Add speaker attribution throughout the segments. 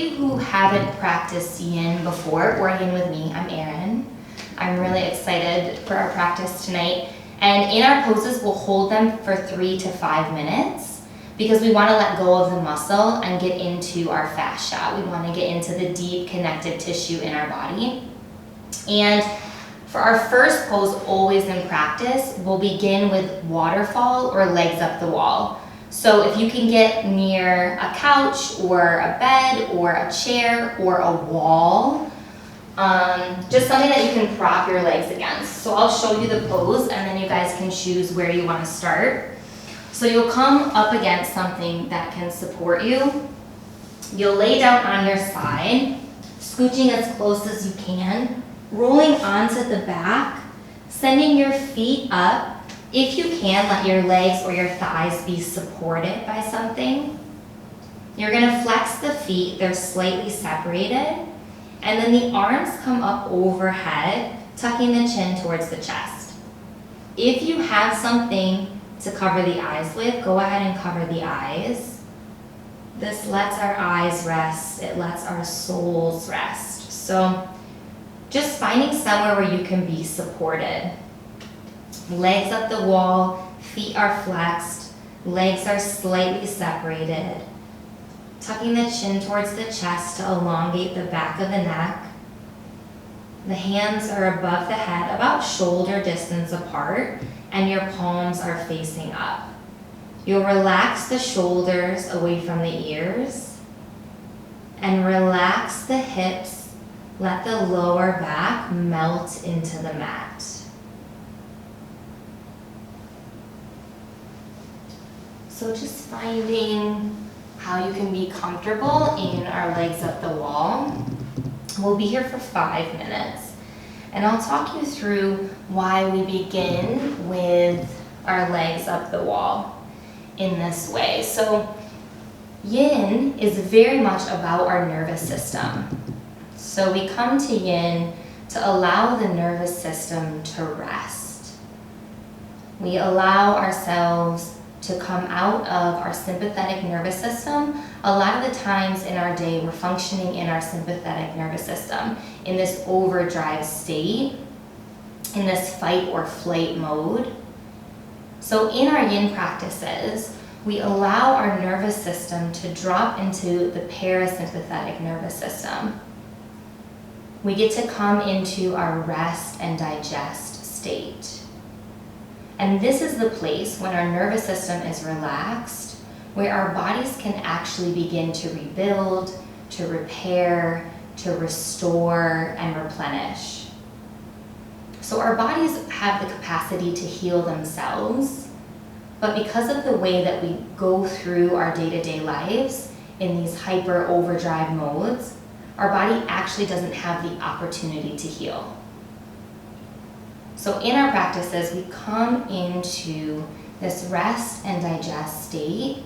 Speaker 1: you who haven't practiced yin before, or yin with me, I'm Erin. I'm really excited for our practice tonight. And in our poses, we'll hold them for 3 to 5 minutes because we want to let go of the muscle and get into our fascia. We want to get into the deep connective tissue in our body. And for our first pose, always in practice, we'll begin with waterfall or legs up the wall. So if you can get near a couch or a bed or a chair or a wall, just something that you can prop your legs against. So I'll show you the pose and then you guys can choose where you want to start. So you'll come up against something that can support you. You'll lay down on your side, scooching as close as you can, rolling onto the back, sending your feet up. If you can, let your legs or your thighs be supported by something. You're going to flex the feet, they're slightly separated, and then the arms come up overhead, tucking the chin towards the chest. If you have something to cover the eyes with, go ahead and cover the eyes. This lets our eyes rest, it lets our souls rest. So just finding somewhere where you can be supported. Legs up the wall, feet are flexed, legs are slightly separated. Tucking the chin towards the chest to elongate the back of the neck. The hands are above the head, about shoulder distance apart, and your palms are facing up. You'll relax the shoulders away from the ears, and relax the hips. Let the lower back melt into the mat. So just finding how you can be comfortable in our legs up the wall. We'll be here for 5 minutes. And I'll talk you through why we begin with our legs up the wall in this way. So yin is very much about our nervous system. So we come to yin to allow the nervous system to rest. We allow ourselves to come out of our sympathetic nervous system. A lot of the times in our day, we're functioning in our sympathetic nervous system, in this overdrive state, in this fight or flight mode. So in our yin practices, we allow our nervous system to drop into the parasympathetic nervous system. We get to come into our rest and digest state. And this is the place when our nervous system is relaxed, where our bodies can actually begin to rebuild, to repair, to restore, and replenish. So our bodies have the capacity to heal themselves, but because of the way that we go through our day-to-day lives in these hyper overdrive modes, our body actually doesn't have the opportunity to heal. So in our practices, we come into this rest and digest state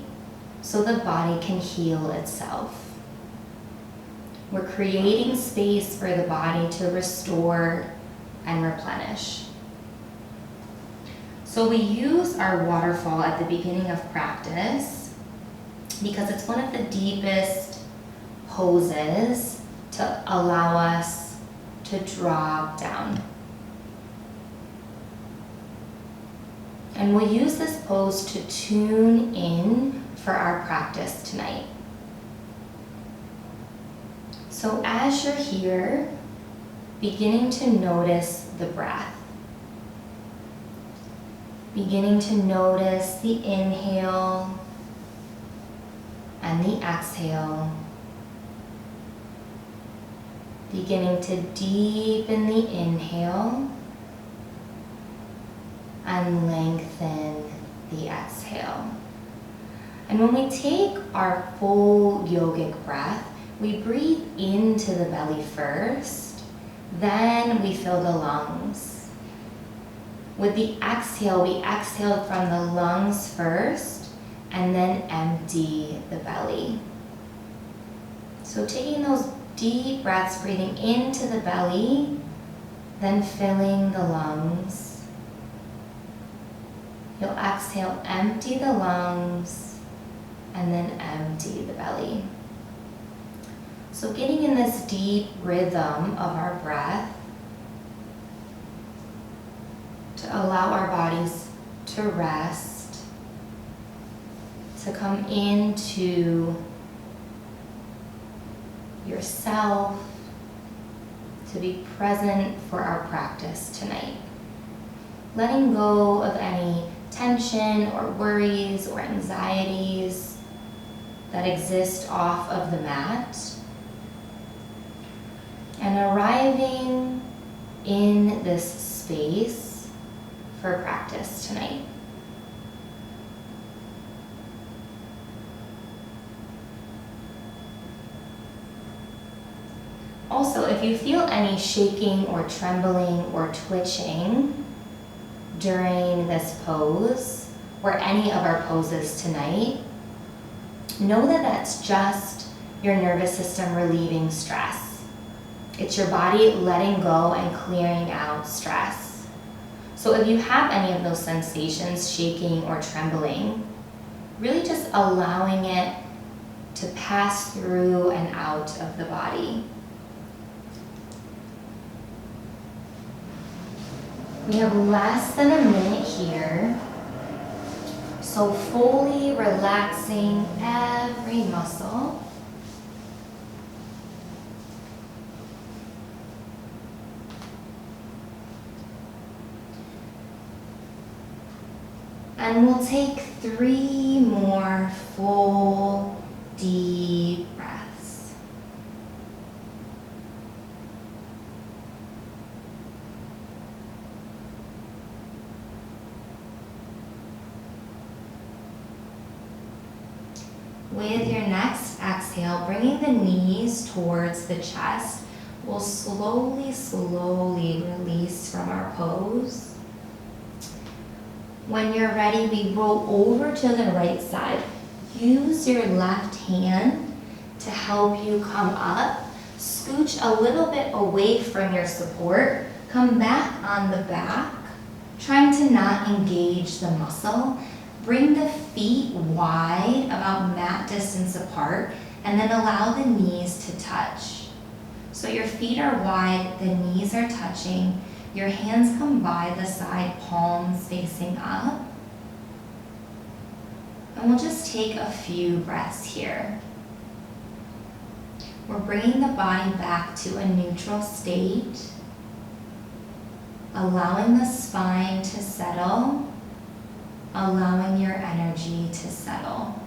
Speaker 1: so the body can heal itself. We're creating space for the body to restore and replenish. So we use our waterfall at the beginning of practice because it's one of the deepest poses to allow us to drop down. And we'll use this pose to tune in for our practice tonight. So as you're here, beginning to notice the breath. Beginning to notice the inhale and the exhale. Beginning to deepen the inhale and lengthen the exhale. And when we take our full yogic breath, we breathe into the belly first, then we fill the lungs. With the exhale, we exhale from the lungs first, and then empty the belly. So taking those deep breaths, breathing into the belly, then filling the lungs. You'll exhale, empty the lungs, and then empty the belly. So getting in this deep rhythm of our breath to allow our bodies to rest, to come into yourself, to be present for our practice tonight. Letting go of any tension or worries or anxieties that exist off of the mat, and arriving in this space for practice tonight. Also, if you feel any shaking or trembling or twitching during this pose or any of our poses tonight, know that that's just your nervous system relieving stress. It's your body letting go and clearing out stress. So if you have any of those sensations, shaking or trembling, really just allowing it to pass through and out of the body. We have less than a minute here, so fully relaxing every muscle. And we'll take 3 more full, deep breaths. With your next exhale, bringing the knees towards the chest, we'll slowly release from our pose. When you're ready, we roll over to the right side. Use your left hand to help you come up. Scooch a little bit away from your support. Come back on the back, trying to not engage the muscle. Bring the feet wide, about mat distance apart, and then allow the knees to touch. So your feet are wide, the knees are touching. Your hands come by the side, palms facing up. And we'll just take a few breaths here. We're bringing the body back to a neutral state, allowing the spine to settle, allowing your energy to settle.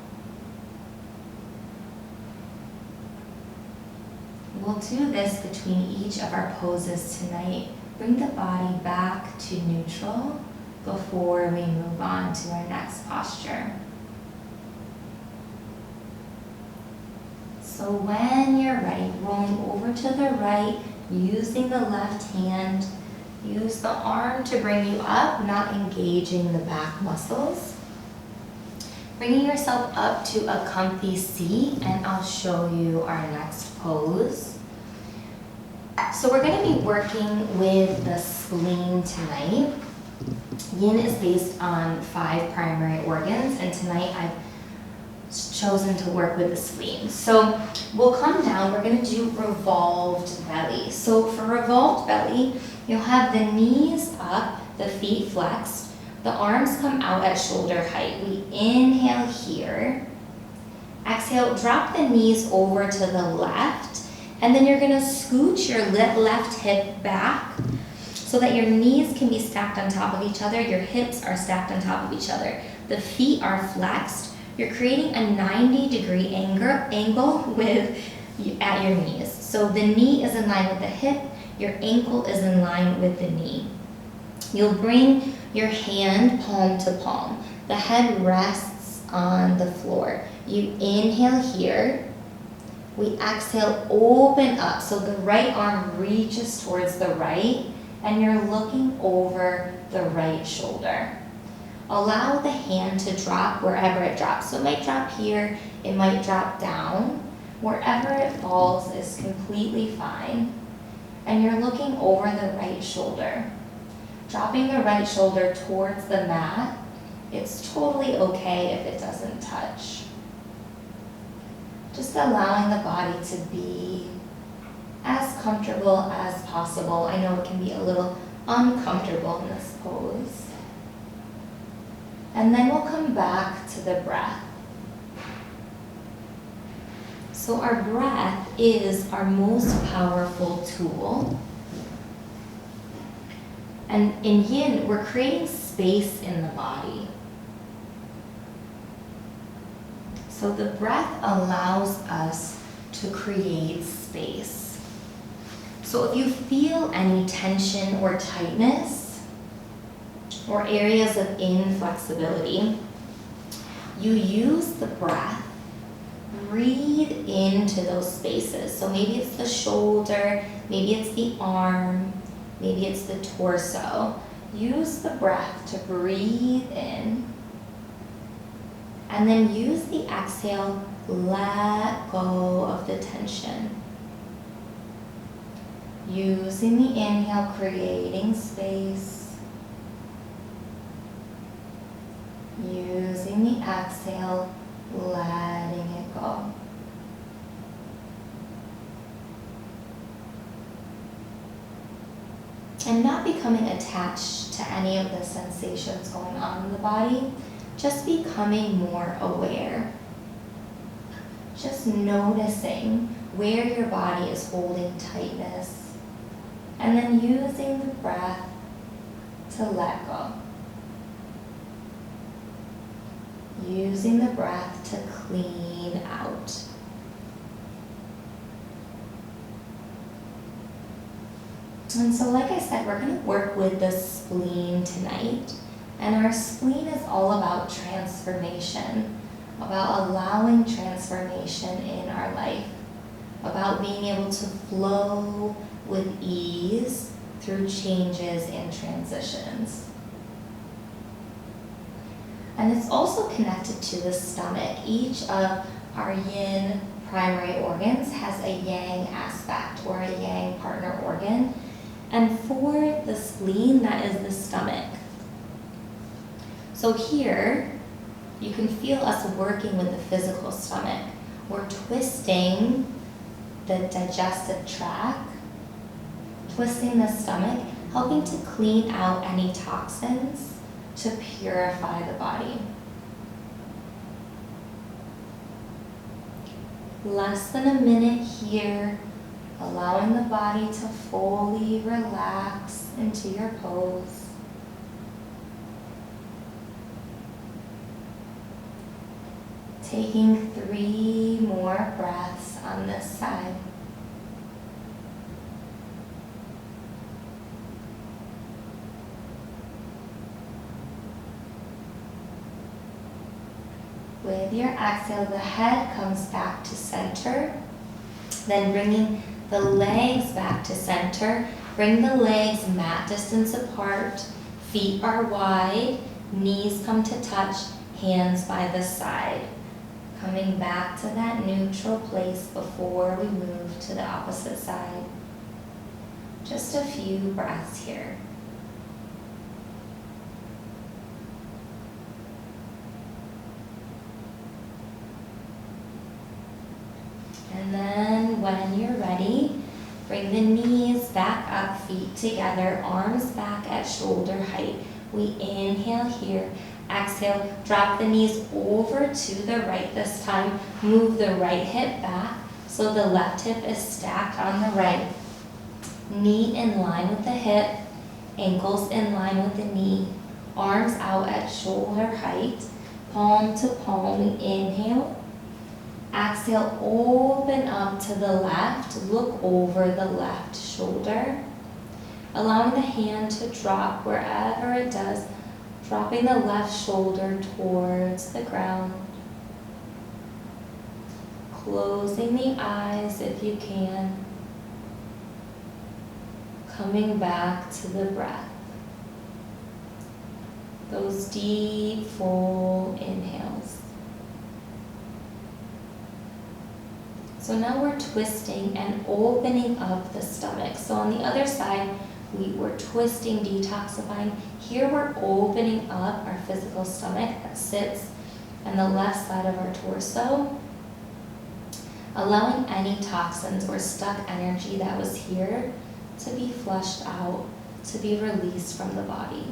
Speaker 1: We'll do this between each of our poses tonight. Bring the body back to neutral before we move on to our next posture. So when you're ready, rolling over to the right, using the left hand, use the arm to bring you up, not engaging the back muscles. Bringing yourself up to a comfy seat, and I'll show you our next pose. So we're going to be working with the spleen tonight. Yin is based on 5 primary organs, and tonight I've chosen to work with the spleen. So we'll come down, we're going to do revolved belly. So for revolved belly, you'll have the knees up, the feet flexed, the arms come out at shoulder height. We inhale here. Exhale, drop the knees over to the left, and then you're gonna scooch your left hip back so that your knees can be stacked on top of each other, your hips are stacked on top of each other. The feet are flexed. You're creating a 90-degree angle at your knees. So the knee is in line with the hip, your ankle is in line with the knee. You'll bring your hand palm to palm. The head rests on the floor. You inhale here. We exhale, open up. So the right arm reaches towards the right, and you're looking over the right shoulder. Allow the hand to drop wherever it drops. So it might drop here, it might drop down. Wherever it falls is completely fine. And you're looking over the right shoulder. Dropping the right shoulder towards the mat, it's totally okay if it doesn't touch. Just allowing the body to be comfortable as possible. I know it can be a little uncomfortable in this pose. And then we'll come back to the breath. So our breath is our most powerful tool. And in yin, we're creating space in the body. So the breath allows us to create space. So if you feel any tension or tightness or areas of inflexibility, you use the breath. Breathe into those spaces. So maybe it's the shoulder, maybe it's the arm, maybe it's the torso. Use the breath to breathe in. And then use the exhale, let go of the tension. Using the inhale, creating space. Using the exhale, letting it go. And not becoming attached to any of the sensations going on in the body, just becoming more aware. Just noticing where your body is holding tightness, and then using the breath to let go. Using the breath to clean out. And so like I said, we're going to work with the spleen tonight. And our spleen is all about transformation, about allowing transformation in our life, about being able to flow with ease through changes and transitions. And it's also connected to the stomach. Each of our yin primary organs has a yang aspect or a yang partner organ. And for the spleen, that is the stomach. So here, you can feel us working with the physical stomach. We're twisting the digestive tract, twisting the stomach, helping to clean out any toxins, to purify the body. Less than a minute here, allowing the body to fully relax into your pose. Taking 3 more breaths on this side. With your exhale, the head comes back to center. Then bringing the legs back to center. Bring the legs mat distance apart. Feet are wide. Knees come to touch. Hands by the side. Coming back to that neutral place before we move to the opposite side. Just a few breaths here. And then when you're ready, bring the knees back up, feet together, arms back at shoulder height. We inhale here. Exhale, drop the knees over to the right this time. Move the right hip back so the left hip is stacked on the right. Knee in line with the hip, ankles in line with the knee. Arms out at shoulder height, palm to palm. We inhale. Exhale, open up to the left. Look over the left shoulder. Allowing the hand to drop wherever it does. Dropping the left shoulder towards the ground. Closing the eyes if you can. Coming back to the breath. Those deep, full inhales. So now we're twisting and opening up the stomach. So on the other side, we were twisting, detoxifying. Here we're opening up our physical stomach that sits on the left side of our torso. allowing any toxins or stuck energy that was here to be flushed out, to be released from the body.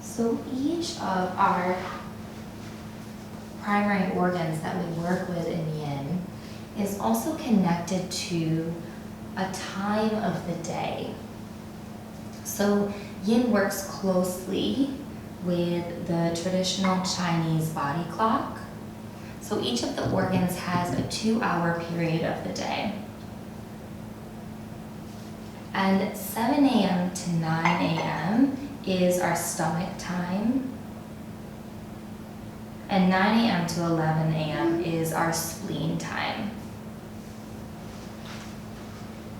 Speaker 1: So each of our primary organs that we work with in yin is also connected to a time of the day. So yin works closely with the traditional Chinese body clock. So each of the organs has a 2-hour period of the day. And 7 a.m. to 9 a.m. is our stomach time. And 9 a.m. to 11 a.m. is our spleen time.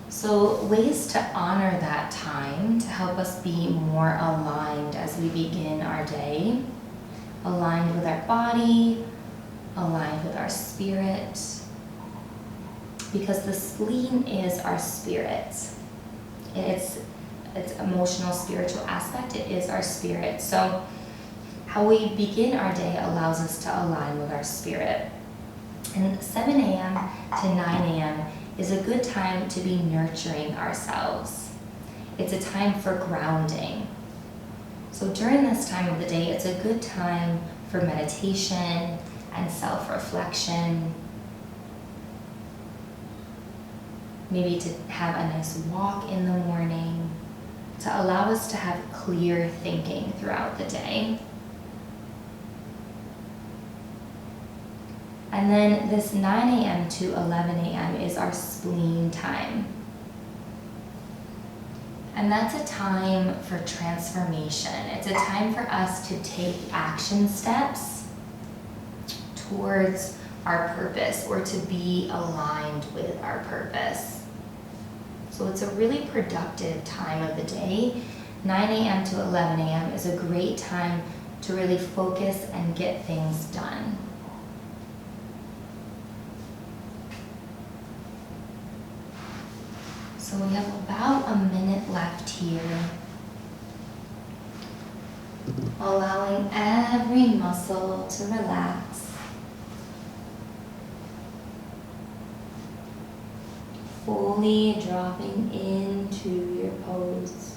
Speaker 1: So ways to honor that time to help us be more aligned as we begin our day, aligned with our body, aligned with our spirit, because the spleen is our spirit. It's emotional, spiritual aspect, it is our spirit. So how we begin our day allows us to align with our spirit. And 7 a.m. to 9 a.m. is a good time to be nurturing ourselves. It's a time for grounding. So during this time of the day, it's a good time for meditation and self-reflection. Maybe to have a nice walk in the morning, to allow us to have clear thinking throughout the day. And then this 9 a.m. to 11 a.m. is our spleen time. And that's a time for transformation. It's a time for us to take action steps towards our purpose, or to be aligned with our purpose. So it's a really productive time of the day. 9 a.m. to 11 a.m. is a great time to really focus and get things done. So we have about a minute left here. Allowing every muscle to relax. Fully dropping into your pose.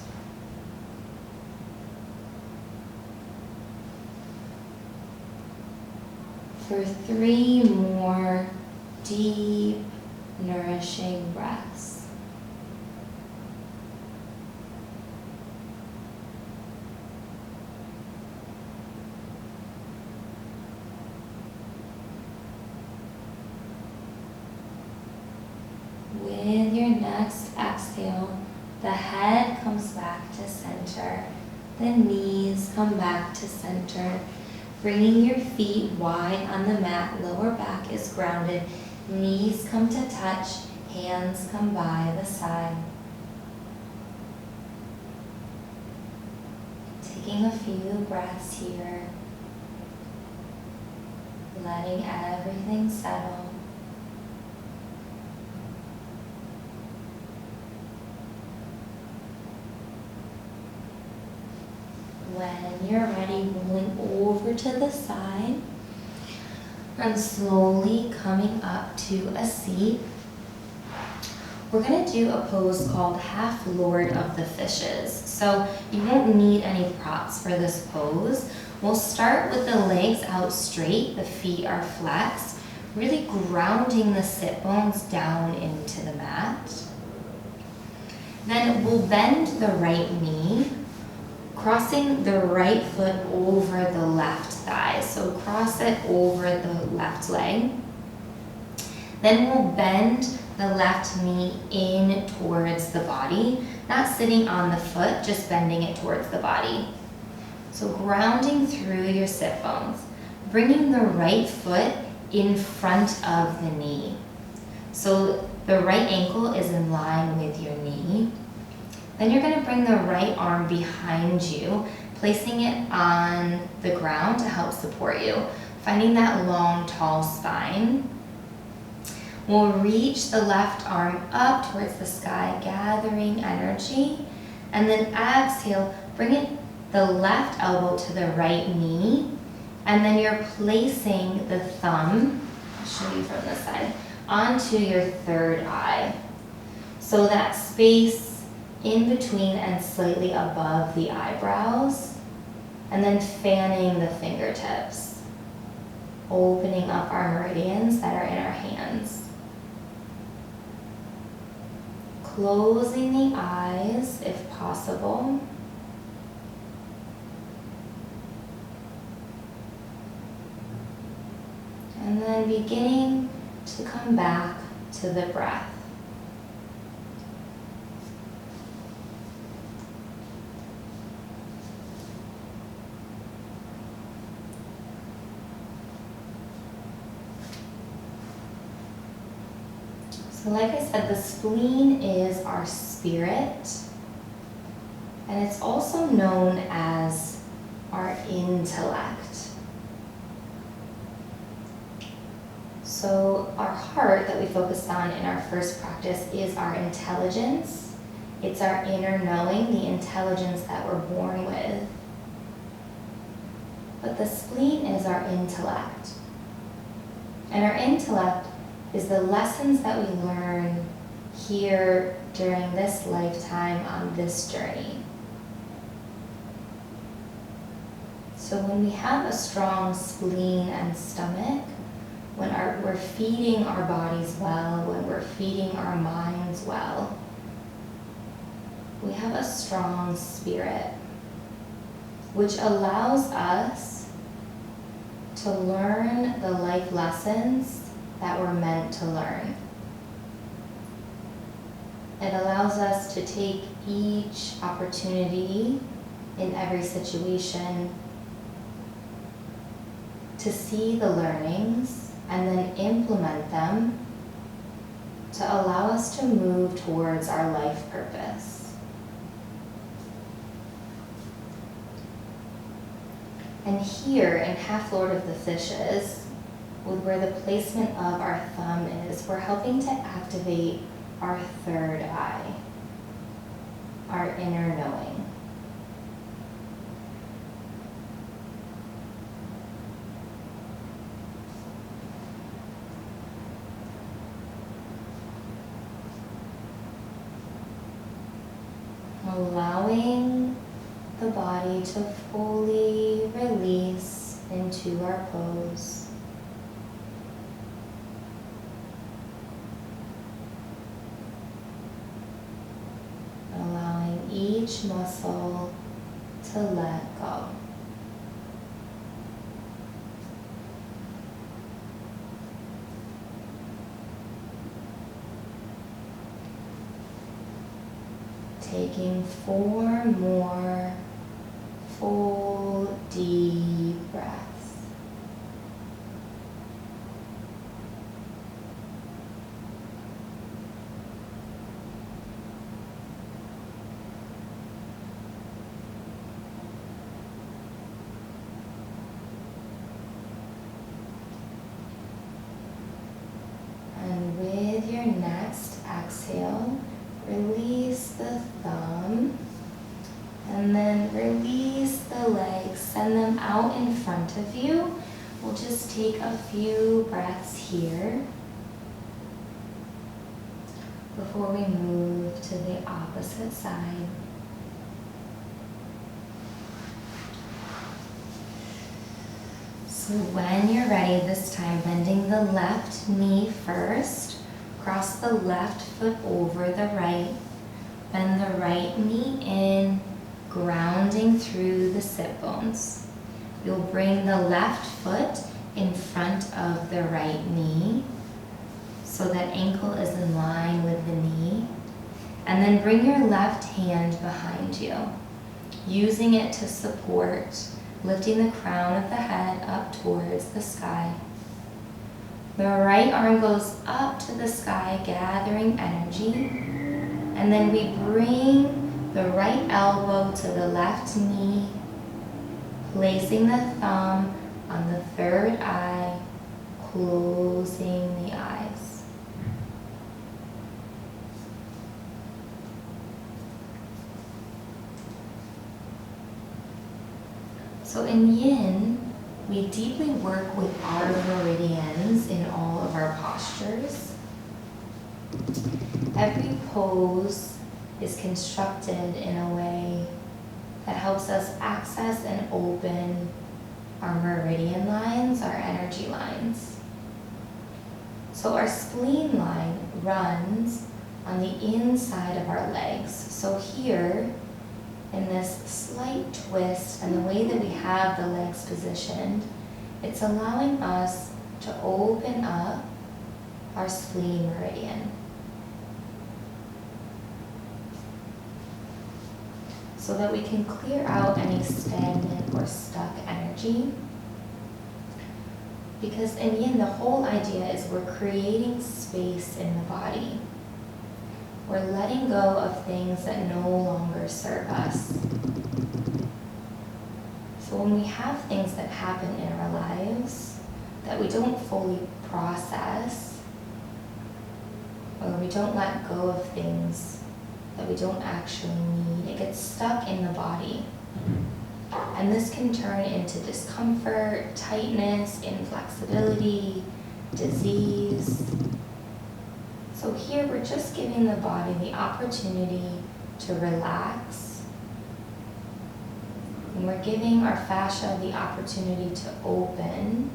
Speaker 1: For 3 more deep, nourishing breaths. With your next exhale, the head comes back to center. The knees come back to center. Bringing your feet wide on the mat, lower back is grounded. Knees come to touch, hands come by the side. Taking a few breaths here. Letting everything settle. When you're ready, rolling over to the side and slowly coming up to a seat. We're going to do a pose called Half Lord of the Fishes. So you won't need any props for this pose. We'll start with the legs out straight, the feet are flexed, really grounding the sit bones down into the mat. Then we'll bend the right knee, crossing the right foot over the left thigh. So cross it over the left leg. Then we'll bend the left knee in towards the body, not sitting on the foot, just bending it towards the body. So grounding through your sit bones, bringing the right foot in front of the knee. So the right ankle is in line with your knee. Then you're going to bring the right arm behind you, placing it on the ground to help support you, finding that long, tall spine. We'll reach the left arm up towards the sky, gathering energy, And then exhale, bring the left elbow to the right knee. And then you're placing the thumb, I'll show you from this side, onto your third eye. So that space in between and slightly above the eyebrows. And then fanning the fingertips, opening up our meridians that are in our hands. Closing the eyes if possible. And then beginning to come back to the breath. So like I said, the spleen is our spirit, and it's also known as our intellect. So our heart that we focused on in our first practice is our intelligence. It's our inner knowing, the intelligence that we're born with. But the spleen is our intellect. And our intellect is the lessons that we learn here during this lifetime on this journey. So when we have a strong spleen and stomach, when we're feeding our bodies well, when we're feeding our minds well, we have a strong spirit, which allows us to learn the life lessons that we're meant to learn. It allows us to take each opportunity in every situation to see the learnings and then implement them to allow us to move towards our life purpose. And here in Half Lord of the Fishes, with where the placement of our thumb is, we're helping to activate our third eye, our inner knowing. Allowing the body to fully release into our pose. Allowing each muscle to let go. Taking 4 more full deep breaths. And with your next exhale, release the thumb, and then release the legs, send them out in front of you. We'll just take a few breaths here before we move to the opposite side. So when you're ready this time, bending the left knee first, cross the left foot over the right, bend the right knee in, grounding through the sit bones. You'll bring the left foot in front of the right knee so that ankle is in line with the knee. And then bring your left hand behind you, using it to support, lifting the crown of the head up towards the sky. The right arm goes up to the sky, gathering energy. And then we bring the right elbow to the left knee, placing the thumb on the third eye, closing the eyes. So in yin, we deeply work with our meridians in all of our postures. Every pose is constructed in a way that helps us access and open our meridian lines, our energy lines. So our spleen line runs on the inside of our legs. So here, in this slight twist and the way that we have the legs positioned, it's allowing us to open up our spleen meridian. So that we can clear out any stagnant or stuck energy. Because in yin, the whole idea is we're creating space in the body. We're letting go of things that no longer serve us. So when we have things that happen in our lives that we don't fully process, or we don't let go of things that we don't actually need, it gets stuck in the body. And this can turn into discomfort, tightness, inflexibility, disease. So here we're just giving the body the opportunity to relax. And we're giving our fascia the opportunity to open.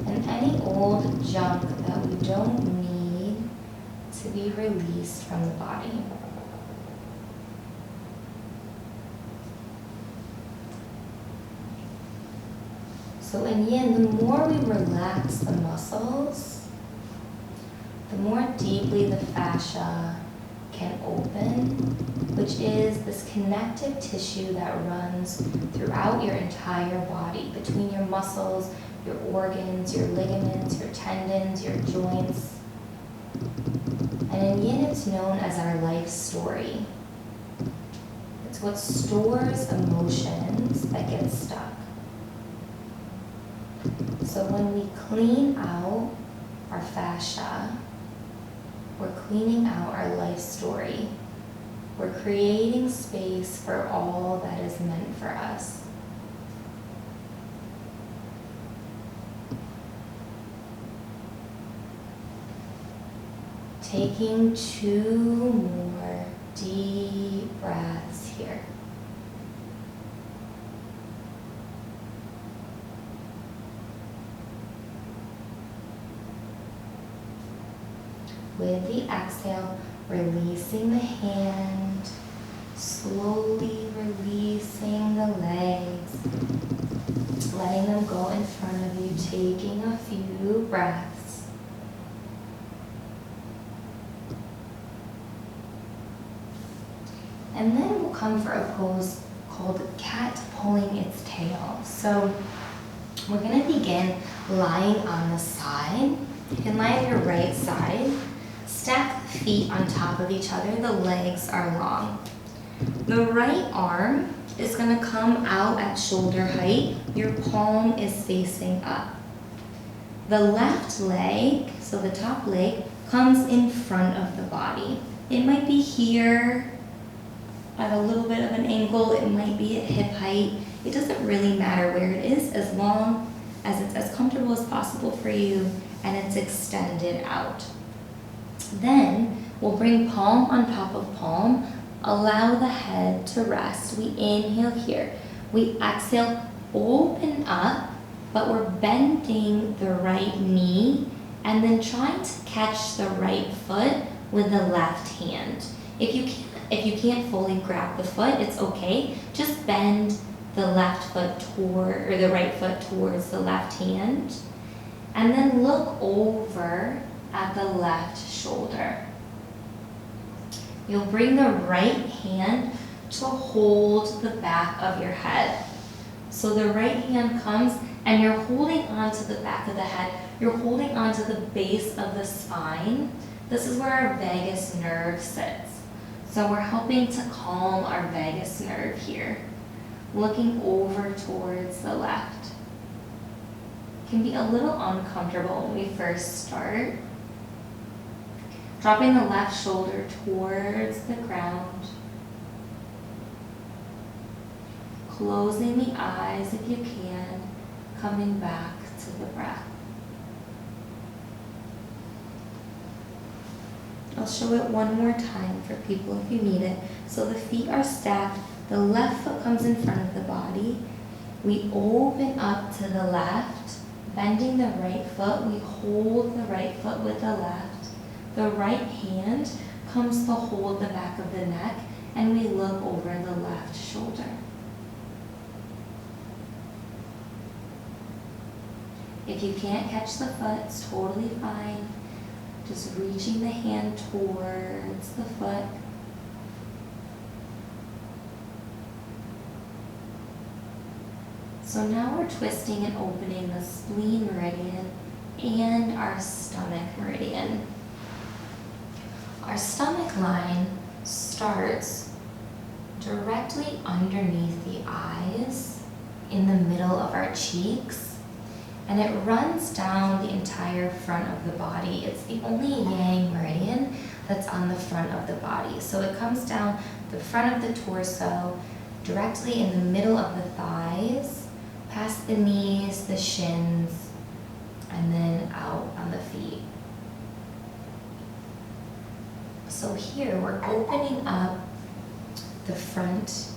Speaker 1: And any old junk that we don't need to be released from the body. So in yin, the more we relax the muscles, the more deeply the fascia can open, which is this connective tissue that runs throughout your entire body, between your muscles, your organs, your ligaments, your tendons, your joints. And in yin, it's known as our life story. It's what stores emotions that get stuck. So when we clean out our fascia, we're cleaning out our life story. We're creating space for all that is meant for us. Taking 2 more deep breaths here. With the exhale, releasing the hand, slowly releasing the legs, letting them go in front of you, taking a few breaths. And then we'll come for a pose called cat pulling its tail. So we're going to begin lying on the side. You can lie on your right side. Stack the feet on top of each other. The legs are long. The right arm is going to come out at shoulder height. Your palm is facing up. The left leg, so the top leg, comes in front of the body. It might be here at a little bit of an angle. It might be at hip height. It doesn't really matter where it is as long as it's as comfortable as possible for you and it's extended out. Then we'll bring palm on top of palm. Allow the head to rest. We inhale here. We exhale, open up, but we're bending the right knee and then trying to catch the right foot with the left hand. If you can't fully grab the foot, it's okay. Just bend the left foot toward, or the right foot towards the left hand. And then look over at the left shoulder. You'll bring the right hand to hold the back of your head. So the right hand comes and you're holding onto the back of the head. You're holding onto the base of the spine. This is where our vagus nerve sits. So we're helping to calm our vagus nerve here. Looking over towards the left. It can be a little uncomfortable when we first start. Dropping the left shoulder towards the ground. closing the eyes if you can, coming back to the breath. I'll show it one more time for people if you need it. So the feet are stacked. The left foot comes in front of the body. We open up to the left, bending the right foot. We hold the right foot with the left. The right hand comes to hold the back of the neck, and we look over the left shoulder. If you can't catch the foot, it's totally fine. Just reaching the hand towards the foot. So now we're twisting and opening the spleen meridian and our stomach meridian. Our stomach line starts directly underneath the eyes in the middle of our cheeks, and it runs down the entire front of the body. It's the only yang meridian that's on the front of the body. So it comes down the front of the torso, directly in the middle of the thighs, past the knees, the shins, and then out on the feet. So here we're opening up the front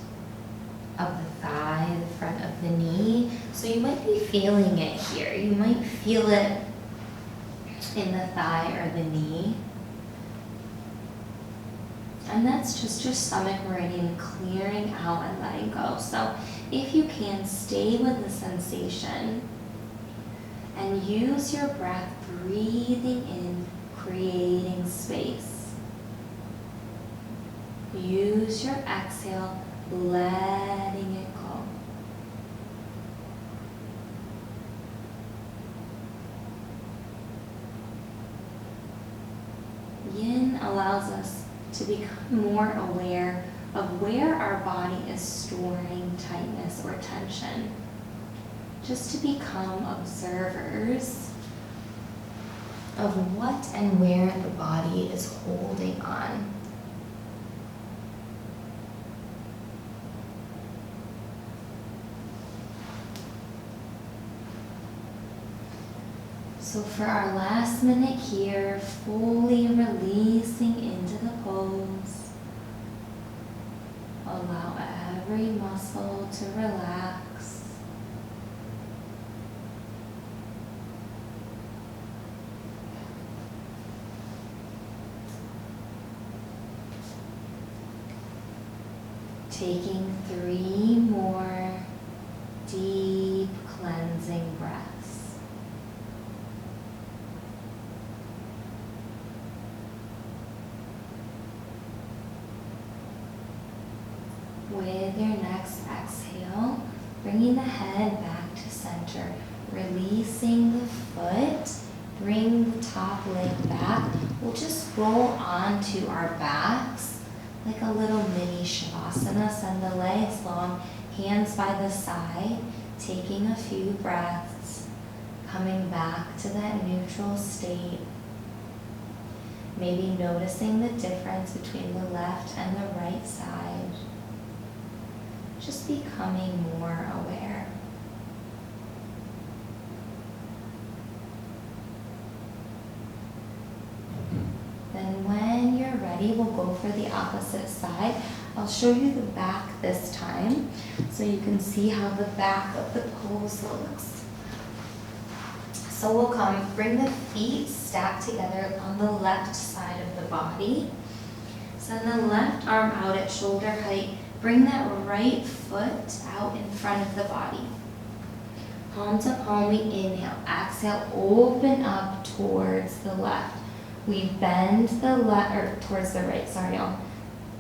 Speaker 1: of the thigh, the front of the knee. So you might be feeling it here. You might feel it in the thigh or the knee. And that's just your stomach meridian clearing out and letting go. So if you can, stay with the sensation and use your breath, breathing in, creating space. Use your exhale, letting it go. Yin allows us to become more aware of where our body is storing tightness or tension. Just to become observers of what and where the body is holding on. So for our last minute here, fully releasing into the pose. Allow every muscle to relax. Taking 3 more deep cleansing breaths. With your next exhale, bringing the head back to center, releasing the foot, bring the top leg back. We'll just roll onto our backs like a little mini Savasana. Send the legs long, hands by the side, taking a few breaths, coming back to that neutral state. Maybe noticing the difference between the left and the right side. Just becoming more aware. Then when you're ready, we'll go for the opposite side. I'll show you the back this time so you can see how the back of the pose looks. So we'll bring the feet stacked together on the left side of the body. Send the left arm out at shoulder height. Bring that right foot out in front of the body. Palm to palm, we inhale. Exhale, open up towards the left. We bend the left, or towards the right, sorry, y'all.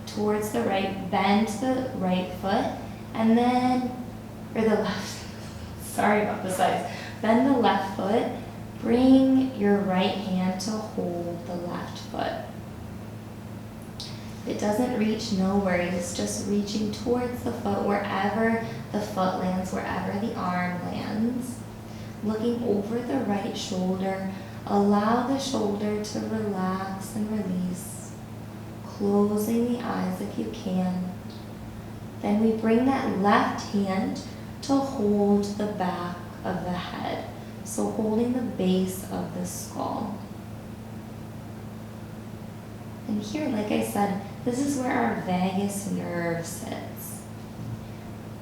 Speaker 1: Towards the right, bend the right foot, and then, or the left, sorry about the size. Bend the left foot, bring your right hand to hold the left foot. If it doesn't reach, no worries, just reaching towards the foot, wherever the foot lands, wherever the arm lands. Looking over the right shoulder, allow the shoulder to relax and release. Closing the eyes if you can. Then we bring that left hand to hold the back of the head. So holding the base of the skull. And here, like I said, this is where our vagus nerve sits.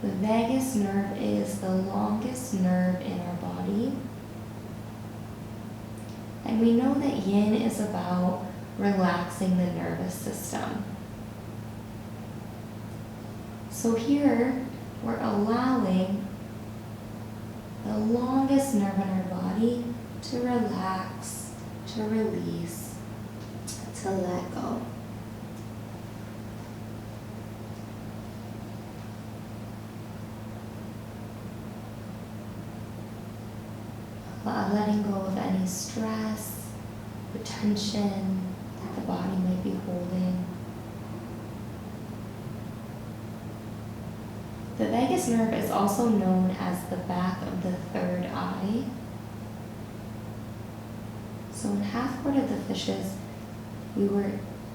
Speaker 1: The vagus nerve is the longest nerve in our body. And we know that yin is about relaxing the nervous system. So here, we're allowing the longest nerve in our body to relax, to release, to let go. Letting go of any stress, the tension that the body might be holding. The vagus nerve is also known as the back of the third eye. So in half court of the fishes, we were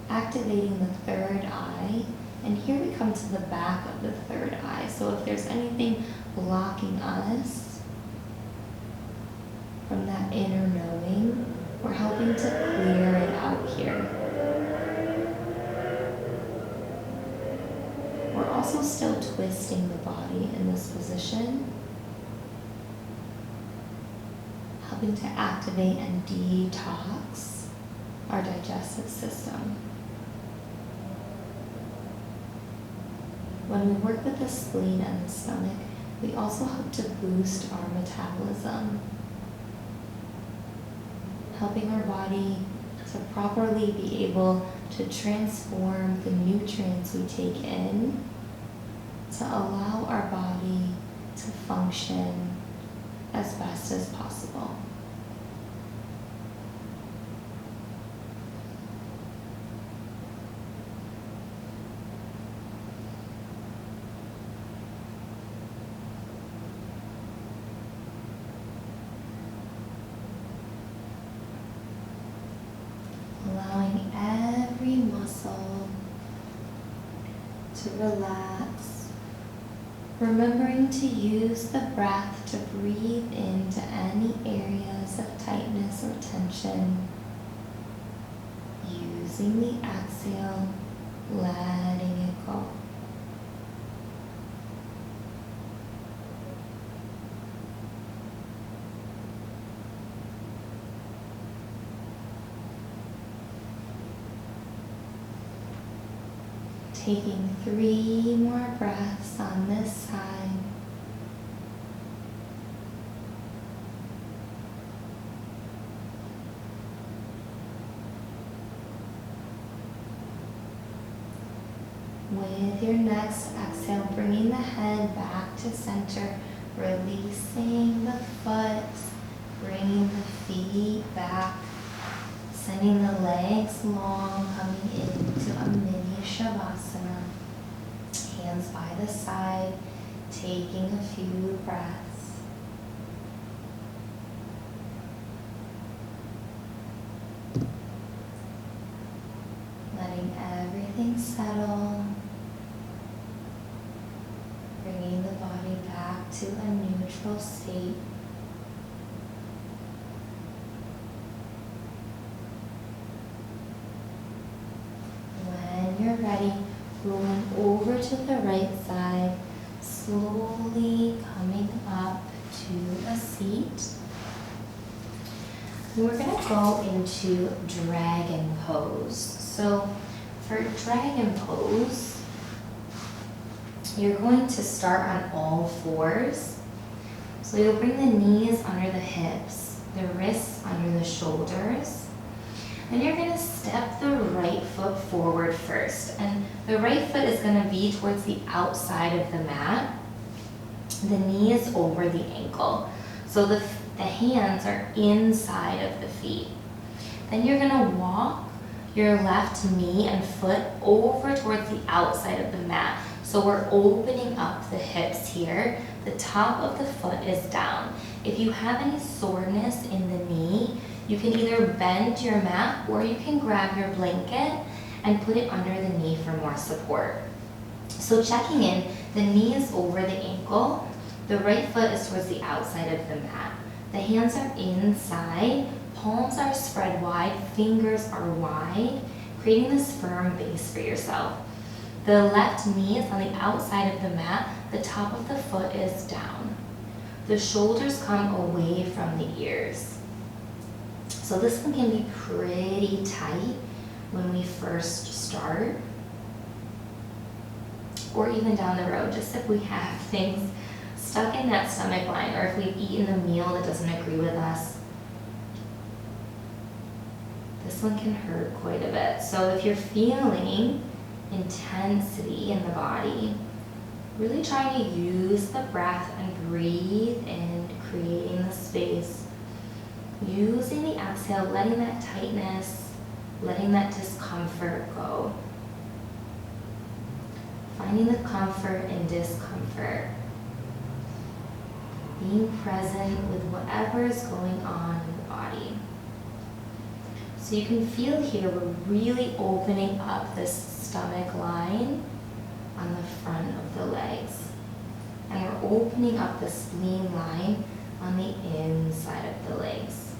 Speaker 1: activating the third eye, and here we come to the back of the third eye. So if there's anything blocking us from that inner knowing, we're helping to clear it out here. We're also still twisting the body in this position, helping to activate and detox our digestive system. When we work with the spleen and the stomach, we also help to boost our metabolism, helping our body to properly be able to transform the nutrients we take in to allow our body to function as best as possible. Allowing every muscle to relax, remembering to use the breath to breathe into any areas of tightness or tension, using the exhale, letting it go. Taking 3 more breaths on this side. With your next exhale, bringing the head back to center, releasing the foot, bringing the feet back, sending the legs long, coming into a mini Savasana. Hands by the side, taking a few breaths. Letting everything settle. Bringing the body back to a neutral state. When you're ready, rolling over to the right side, slowly coming up to a seat. We're going to go into dragon pose. So for dragon pose, you're going to start on all fours. So you'll bring the knees under the hips, the wrists under the shoulders. Then you're going to step the right foot forward first. And the right foot is going to be towards the outside of the mat. The knee is over the ankle. So the hands are inside of the feet. Then you're going to walk your left knee and foot over towards the outside of the mat. So we're opening up the hips here. The top of the foot is down. If you have any soreness in the knee, you can either bend your mat or you can grab your blanket and put it under the knee for more support. So checking in, the knee is over the ankle, the right foot is towards the outside of the mat. The hands are inside, palms are spread wide, fingers are wide, creating this firm base for yourself. The left knee is on the outside of the mat, the top of the foot is down. The shoulders come away from the ears. So this one can be pretty tight when we first start, or even down the road, just if we have things stuck in that stomach line, or if we've eaten a meal that doesn't agree with us. This one can hurt quite a bit. So if you're feeling intensity in the body, really trying to use the breath and breathe in, creating the space. Using the exhale, letting that tightness, letting that discomfort go. Finding the comfort in discomfort. Being present with whatever is going on in the body. So you can feel here we're really opening up this stomach line on the front of the legs. And we're opening up the spleen line on the inside of the legs.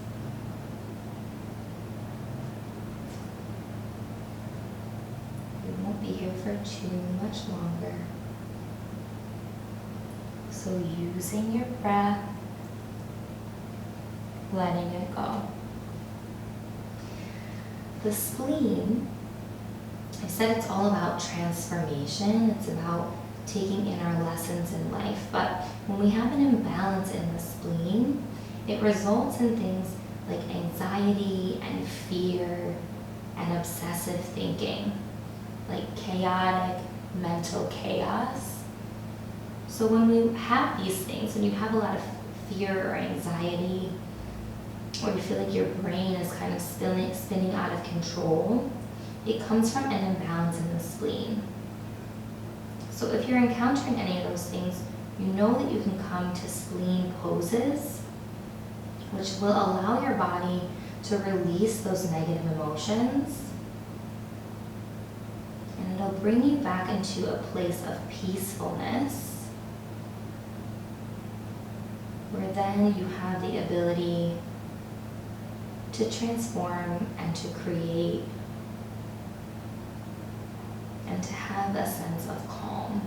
Speaker 1: We won't be here for too much longer. So using your breath, letting it go. The spleen, I said it's all about transformation. It's about taking in our lessons in life. But when we have an imbalance in the spleen, it results in things like anxiety and fear and obsessive thinking, like chaotic mental chaos. So when we have these things, when you have a lot of fear or anxiety, or you feel like your brain is kind of spinning out of control, it comes from an imbalance in the spleen. So if you're encountering any of those things, you know that you can come to spleen poses, which will allow your body to release those negative emotions. And it'll bring you back into a place of peacefulness, where then you have the ability to transform and to create and to have a sense of calm.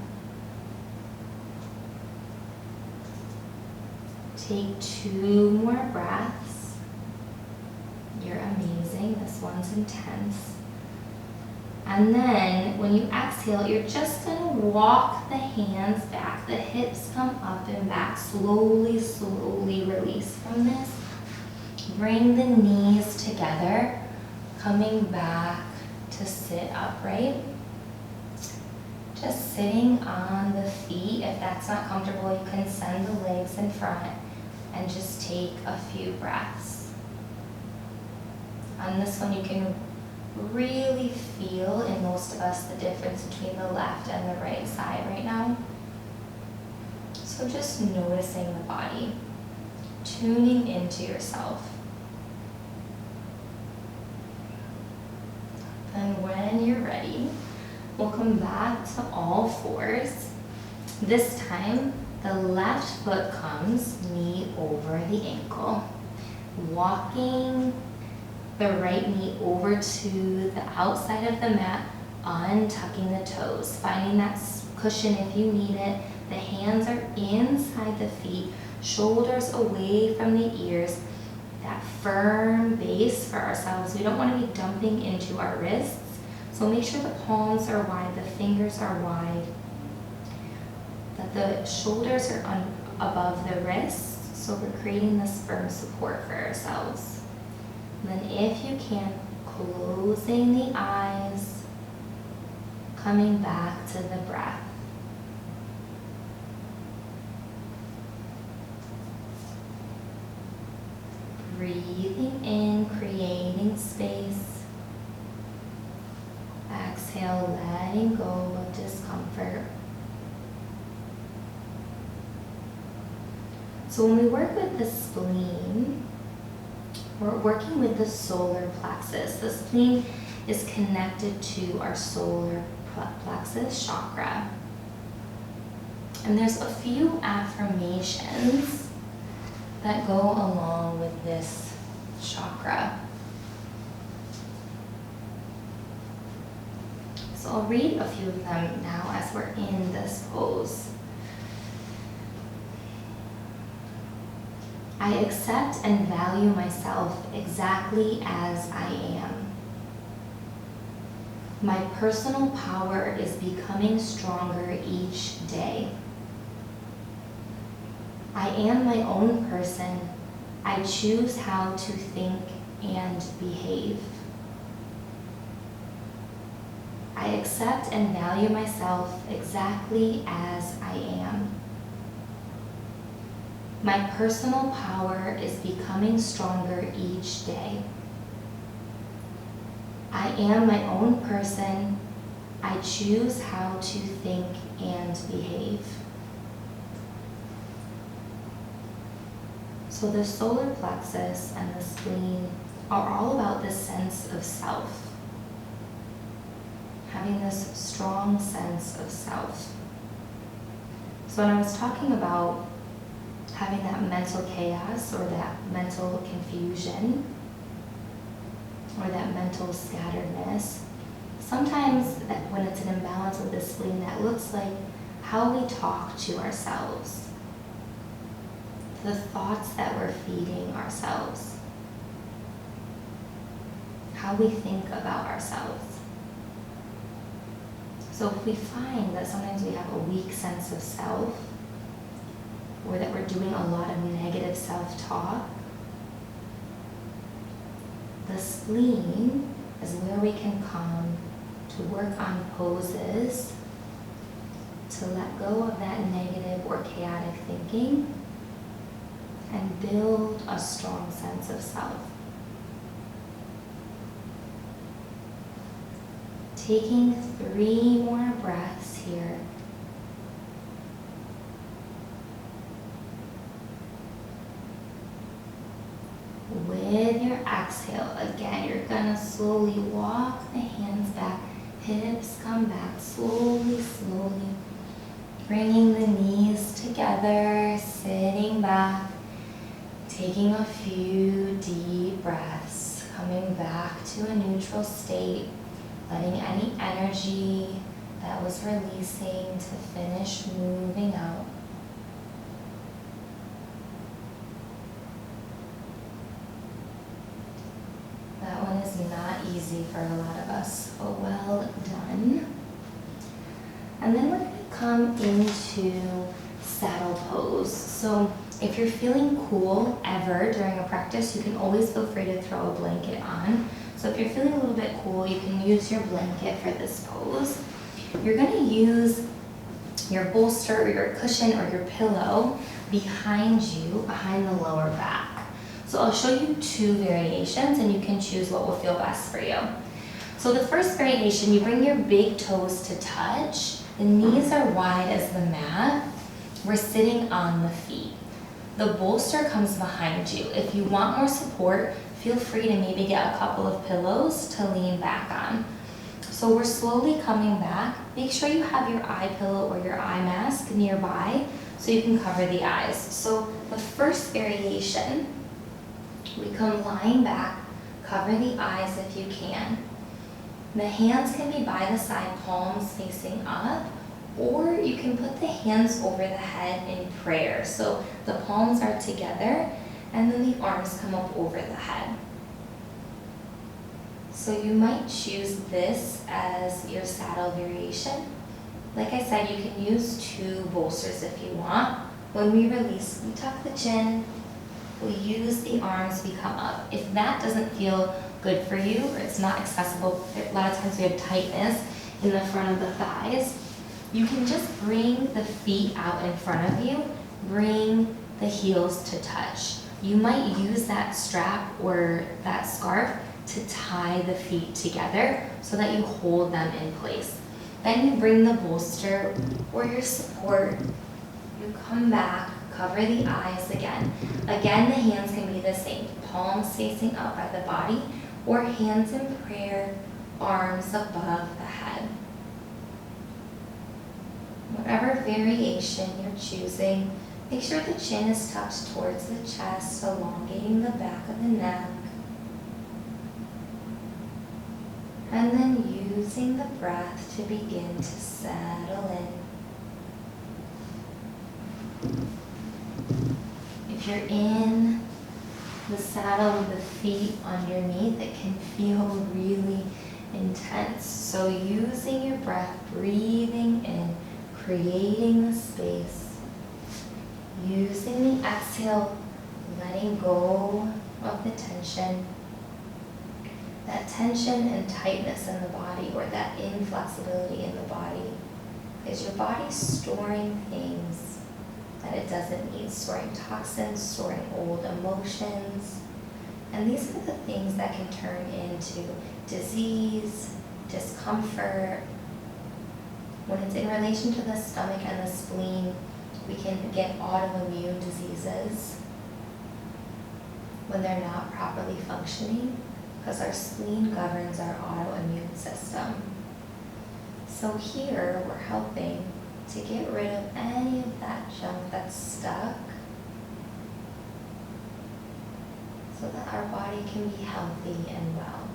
Speaker 1: Take 2 more breaths. You're amazing. This one's intense. And then when you exhale, you're just going to walk the hands back. The hips come up and back. Slowly, slowly release from this. Bring the knees together, coming back to sit upright. Just sitting on the feet. If that's not comfortable, you can send the legs in front and just take a few breaths. On this one, you can really feel in most of us the difference between the left and the right side right now. So just noticing the body, tuning into yourself. And when you're ready, we'll come back to all fours. This time, the left foot comes knee over the ankle. Walking the right knee over to the outside of the mat, untucking the toes, finding that cushion if you need it. The hands are inside the feet, shoulders away from the ears. That firm base for ourselves. We don't want to be dumping into our wrists. So make sure the palms are wide, the fingers are wide, that the shoulders are above the wrists. So we're creating this firm support for ourselves. And then if you can, closing the eyes, coming back to the breath. Breathing in, creating space. Exhale, letting go of discomfort. So when we work with the spleen, we're working with the solar plexus. The spleen is connected to our solar plexus chakra. And there's a few affirmations that go along with this chakra. So I'll read a few of them now as we're in this pose. I accept and value myself exactly as I am. My personal power is becoming stronger each day. I am my own person. I choose how to think and behave. I accept and value myself exactly as I am. My personal power is becoming stronger each day. I am my own person. I choose how to think and behave. So the solar plexus and the spleen are all about this sense of self. Having this strong sense of self. So when I was talking about having that mental chaos or that mental confusion or that mental scatteredness, sometimes when it's an imbalance with the spleen, that looks like how we talk to ourselves, the thoughts that we're feeding ourselves, how we think about ourselves. So if we find that sometimes we have a weak sense of self, or that we're doing a lot of negative self-talk, the spleen is where we can come to work on poses to let go of that negative or chaotic thinking and build a strong sense of self. Taking 3 more breaths here. With your exhale, again, you're gonna slowly walk the hands back, hips come back, slowly, slowly. Bringing the knees together, sitting back, taking a few deep breaths, coming back to a neutral state, letting any energy that was releasing to finish moving out. That one is not easy for a lot of us, but well done. And then we're going to come into saddle pose. So if you're feeling cool ever during a practice, you can always feel free to throw a blanket on. So if you're feeling a little bit cool, you can use your blanket for this pose. You're going to use your bolster or your cushion or your pillow behind you, behind the lower back. So I'll show you 2 variations and you can choose what will feel best for you. So the first variation, you bring your big toes to touch. The knees are wide as the mat. We're sitting on the feet. The bolster comes behind you. If you want more support, feel free to maybe get a couple of pillows to lean back on. So we're slowly coming back. Make sure you have your eye pillow or your eye mask nearby so you can cover the eyes. So the first variation, we come lying back, cover the eyes if you can. The hands can be by the side, palms facing up, or you can put the hands over the head in prayer. So the palms are together, and then the arms come up over the head. So you might choose this as your saddle variation. Like I said, you can use 2 bolsters if you want. When we release, we tuck the chin, we use the arms, we come up. If that doesn't feel good for you, or it's not accessible, a lot of times we have tightness in the front of the thighs, you can just bring the feet out in front of you, bring the heels to touch. You might use that strap or that scarf to tie the feet together so that you hold them in place. Then you bring the bolster or your support, you come back, cover the eyes again. Again, the hands can be the same, palms facing up by the body, or hands in prayer, arms above the head. Whatever variation you're choosing, make sure the chin is tucked towards the chest, elongating the back of the neck. And then using the breath to begin to settle in. If you're in the saddle with the feet underneath, it can feel really intense. So using your breath, breathing in, creating the space. Using the exhale, letting go of the tension. That tension and tightness in the body, or that inflexibility in the body, is your body storing things that it doesn't need, storing toxins, storing old emotions. And these are the things that can turn into disease, discomfort. When it's in relation to the stomach and the spleen, we can get autoimmune diseases when they're not properly functioning, because our spleen governs our autoimmune system. So here we're helping to get rid of any of that junk that's stuck, so that our body can be healthy and well.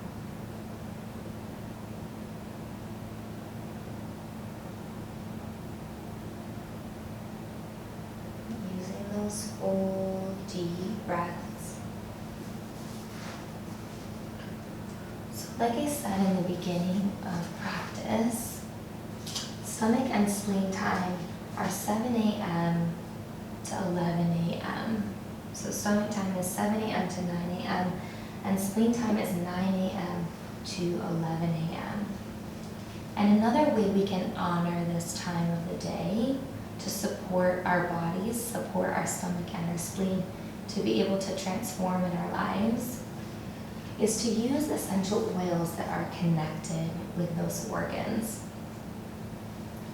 Speaker 1: Using those full, deep breaths. So like I said in the beginning of practice, stomach and spleen time are 7 a.m. to 11 a.m. So stomach time is 7 a.m. to 9 a.m. and spleen time is 9 a.m. to 11 a.m. And another way we can honor this time of the day to support our bodies, support our stomach and our spleen to be able to transform in our lives, is to use essential oils that are connected with those organs.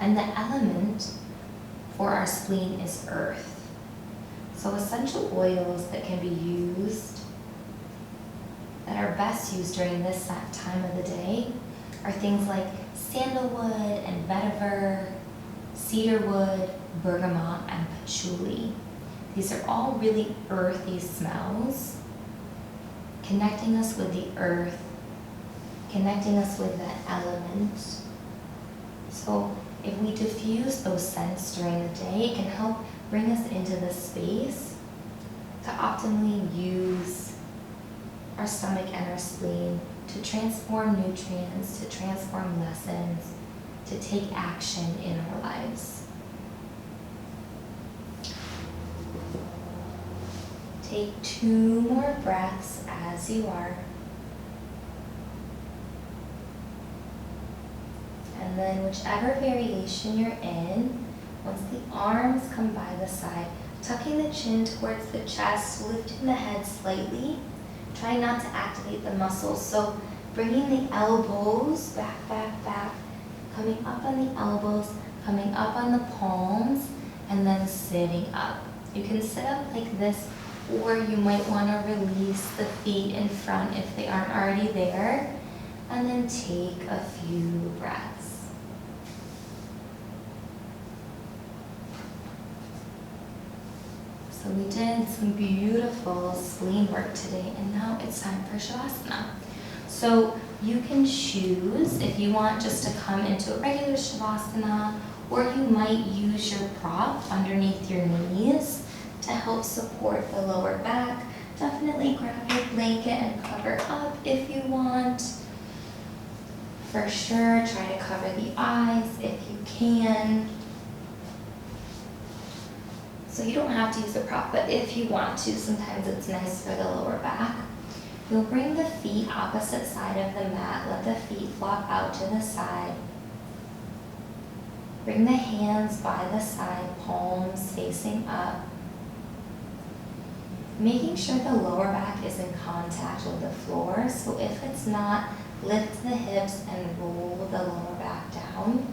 Speaker 1: And the element for our spleen is earth. So essential oils that can be used, that are best used during this time of the day, are things like sandalwood and vetiver, cedarwood, bergamot, and patchouli. These are all really earthy smells, connecting us with the earth, connecting us with that element. So if we diffuse those scents during the day, it can help bring us into the space to optimally use our stomach and our spleen to transform nutrients, to transform lessons, to take action in our lives. Take 2 more breaths as you are. And then whichever variation you're in, once the arms come by the side, tucking the chin towards the chest, lifting the head slightly. Try not to activate the muscles. So bringing the elbows back, back, back, coming up on the elbows, coming up on the palms, and then sitting up. You can sit up like this, or you might want to release the feet in front if they aren't already there, and then take a few breaths. So we did some beautiful spleen work today, and now it's time for Savasana. So you can choose if you want just to come into a regular Savasana, or you might use your prop underneath your knees to help support the lower back. Definitely grab your blanket and cover up if you want. For sure, try to cover the eyes if you can. So you don't have to use a prop, but if you want to, sometimes it's nice for the lower back. You'll bring the feet opposite side of the mat. Let the feet flop out to the side. Bring the hands by the side, palms facing up. Making sure the lower back is in contact with the floor. So if it's not, lift the hips and roll the lower back down.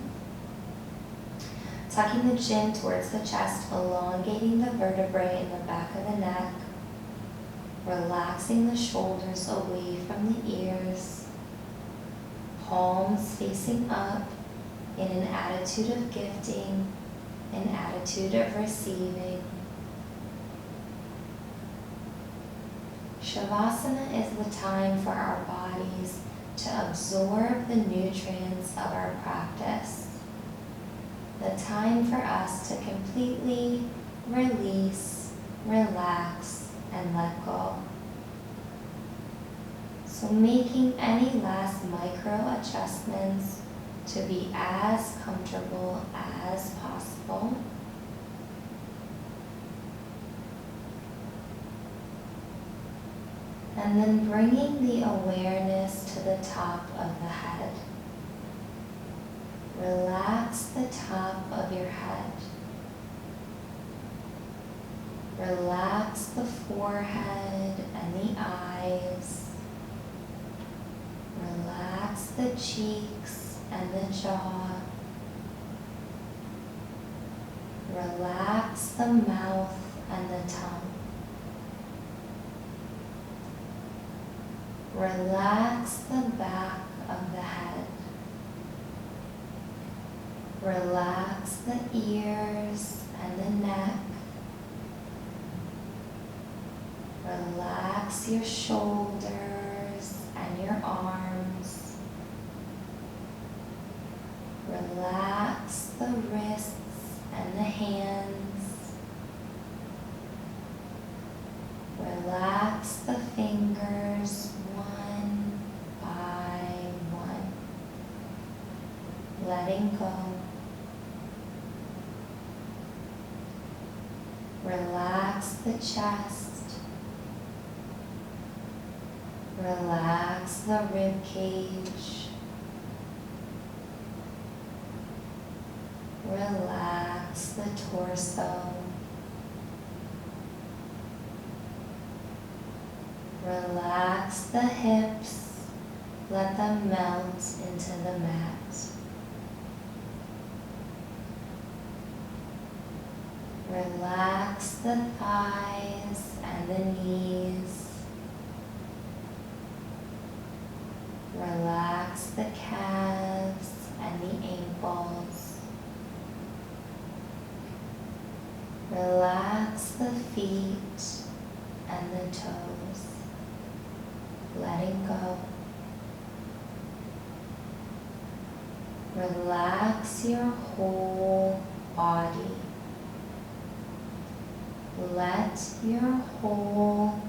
Speaker 1: Tucking the chin towards the chest, elongating the vertebrae in the back of the neck. Relaxing the shoulders away from the ears. Palms facing up in an attitude of gifting. an attitude of receiving. Savasana is the time for our bodies to absorb the nutrients of our practice. The time for us to completely release, relax, and let go. So making any last micro adjustments to be as comfortable as possible. And then bringing the awareness to the top of the head. Relax the top of your head. Relax the forehead and the eyes. Relax the cheeks and the jaw. Relax the mouth and the tongue. Relax the back of the head. Relax the ears and the neck. Relax your shoulders and your arms. Relax the wrists and the hands. Relax the fingers one by one. Letting go. Relax the chest. Relax the rib cage. Relax the torso. Relax the hips. Let them melt into the mat. Relax the thighs and the knees. Relax the calves and the ankles. Relax the feet and the toes. Letting go. Relax your whole body. Let your whole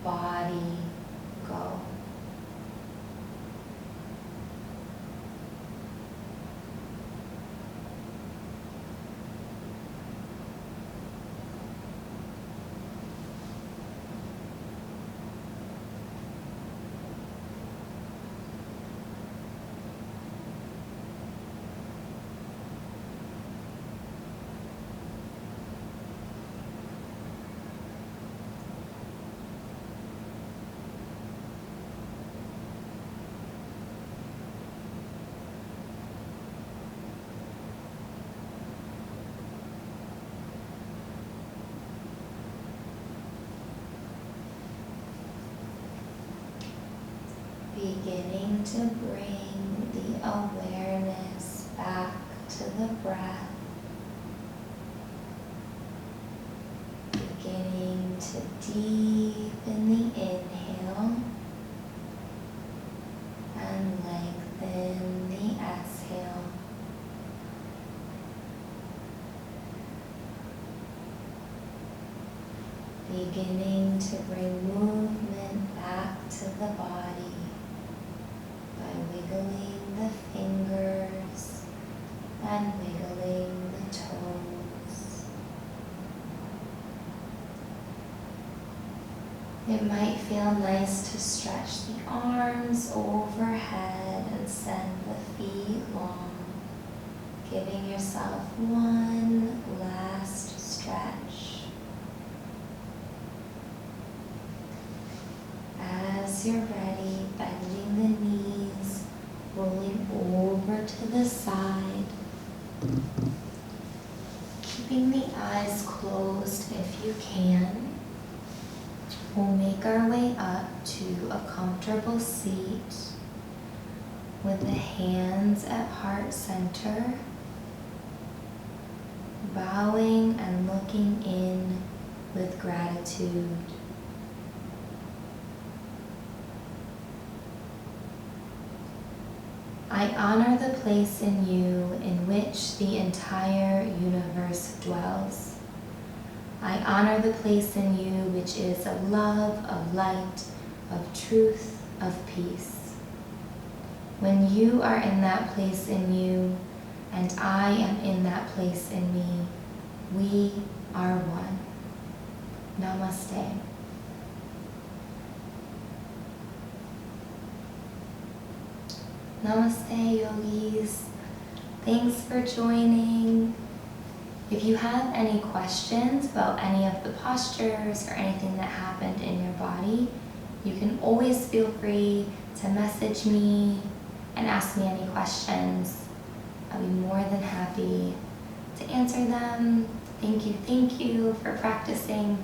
Speaker 1: body go. Beginning to bring the awareness back to the breath. Beginning to deepen the inhale and lengthen the exhale. Beginning to bring movement back to the body by wiggling the fingers and wiggling the toes. It might feel nice to stretch the arms overhead and send the feet long, giving yourself one last stretch. As you're ready, bending the knees, rolling over to the side, keeping the eyes closed if you can. We'll make our way up to a comfortable seat with the hands at heart center, bowing and looking in with gratitude. I honor the place in you in which the entire universe dwells. I honor the place in you which is of love, of light, of truth, of peace. When you are in that place in you, and I am in that place in me, we are one. Namaste. Namaste, yogis. Thanks for joining. If you have any questions about any of the postures or anything that happened in your body, you can always feel free to message me and ask me any questions. I'll be more than happy to answer them. Thank you for practicing